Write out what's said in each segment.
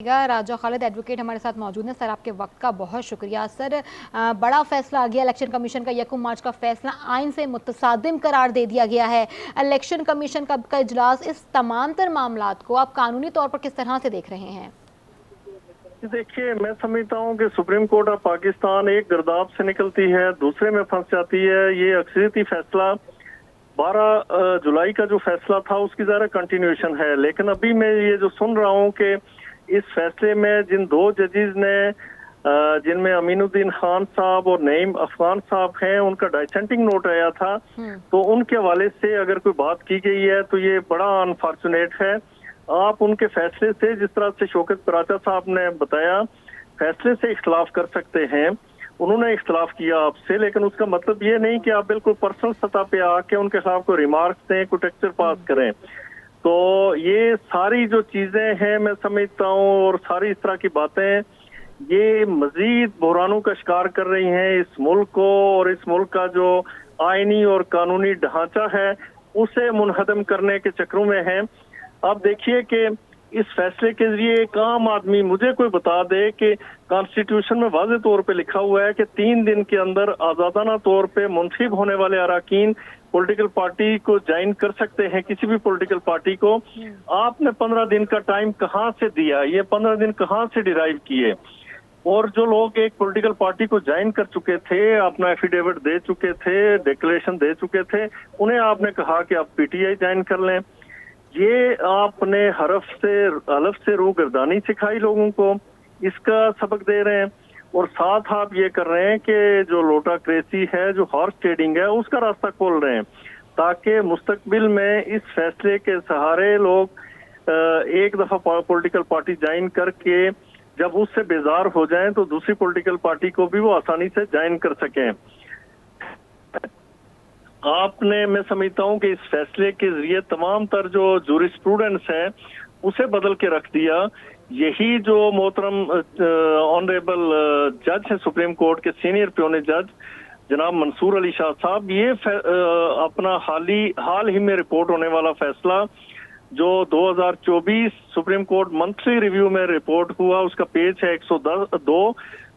राजा Khalid advocate हमारे साथ मौजूद हैं। सर, आपके वक्त का बहुत शुक्रिया। सर, बड़ा फैसला आ गया इलेक्शन कमीशन का, 1 मार्च का फैसला आइन से मुतसादिम करार दे दिया गया है। इलेक्शन कमीशन का इजलास, इस तमाम तर मामलात को आप कानूनी तौर पर किस तरह से देख रहे हैं? देखिए, मैं समझता हूँ कि सुप्रीम कोर्ट ऑफ पाकिस्तान एक गिरदाव से निकलती है, दूसरे में फंस जाती है। ये अक्सरियती फैसला 12 जुलाई का जो फैसला था उसकी ज़रा कंटिन्यूएशन है, लेकिन अभी मैं ये जो सुन रहा हूँ कि इस फैसले में जिन 2 जजेस ने जिनमें अमीनुद्दीन खान साहब और नईम अफगान साहब हैं, उनका डाइसेंटिंग नोट आया था, तो उनके हवाले से अगर कोई बात की गई है तो ये बड़ा अनफॉर्चुनेट है। आप उनके फैसले से, जिस तरह से शौकत पराचा साहब ने बताया, फैसले से इख्तलाफ कर सकते हैं। उन्होंने इख्तलाफ किया आपसे, लेकिन उसका मतलब ये नहीं कि आप बिल्कुल पर्सनल सतह पे आके उनके खिलाफ कोई रिमार्क्स दें, कोई टेक्चर पास करें। तो ये सारी जो चीजें हैं मैं समझता हूँ, और सारी इस तरह की बातें ये मजीद बहरानों का शिकार कर रही हैं इस मुल्क को, और इस मुल्क का जो आईनी और कानूनी ढांचा है उसे मुनहदम करने के चक्रों में है। अब देखिए कि इस फैसले के जरिए एक आम आदमी मुझे कोई बता दे कि कॉन्स्टिट्यूशन में वाज़ेह तौर पे लिखा हुआ है कि 3 दिन के अंदर आज़ादाना तौर पे मुंतखब होने वाले अराकीन पॉलिटिकल पार्टी को ज्वाइन कर सकते हैं, किसी भी पॉलिटिकल पार्टी को। आपने 15 दिन का टाइम कहाँ से दिया? ये 15 दिन कहाँ से डिराइव किए? और जो लोग एक पॉलिटिकल पार्टी को ज्वाइन कर चुके थे, अपना एफिडेविट दे चुके थे, डिक्लेरेशन दे चुके थे, उन्हें आपने कहा कि आप पीटीआई ज्वाइन कर लें। ये आपने हलफ से रूगर्दानी सिखाई लोगों को, इसका सबक दे रहे हैं। और साथ आप ये कर रहे हैं कि जो लोटाक्रेसी है, जो हॉर्स ट्रेडिंग है, उसका रास्ता खोल रहे हैं, ताकि मुस्तकबिल में इस फैसले के सहारे लोग एक दफा पॉलिटिकल पार्टी ज्वाइन करके जब उससे बेजार हो जाएं तो दूसरी पॉलिटिकल पार्टी को भी वो आसानी से ज्वाइन कर सकें। आपने, मैं समझता हूँ कि इस फैसले के जरिए तमाम तर जो जूरिस्प्रूडेंस है उसे बदल के रख दिया। यही जो मोहतरम ऑनरेबल जज है सुप्रीम कोर्ट के, सीनियर प्योने जज जनाब मंसूर अली शाह साहब, ये अपना हाल ही में रिपोर्ट होने वाला फैसला जो 2024 सुप्रीम कोर्ट मंथली रिव्यू में रिपोर्ट हुआ, उसका पेज है 102,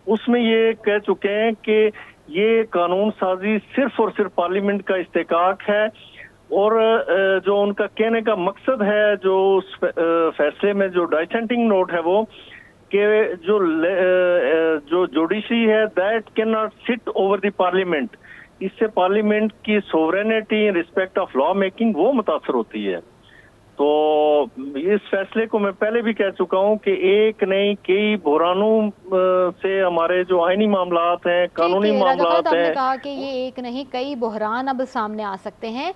उसमें ये कह चुके हैं कि ये कानून साजी सिर्फ और सिर्फ पार्लियामेंट का इस्तेकाक है। और जो उनका कहने का मकसद है, जो उस फैसले में जो डाइसेंटिंग नोट है, वो कि जो जुडिशरी है that can not sit over the parliament, इससे पार्लियामेंट की sovereignty in respect of law making वो मुतासर होती है। तो इस फैसले को मैं पहले भी कह चुका हूं कि एक नहीं कई बहरानों से हमारे जो आईनी मामलात हैं, कानूनी मामलात हैं। आपने कहा कि ये एक नहीं कई बहरान अब सामने आ सकते हैं।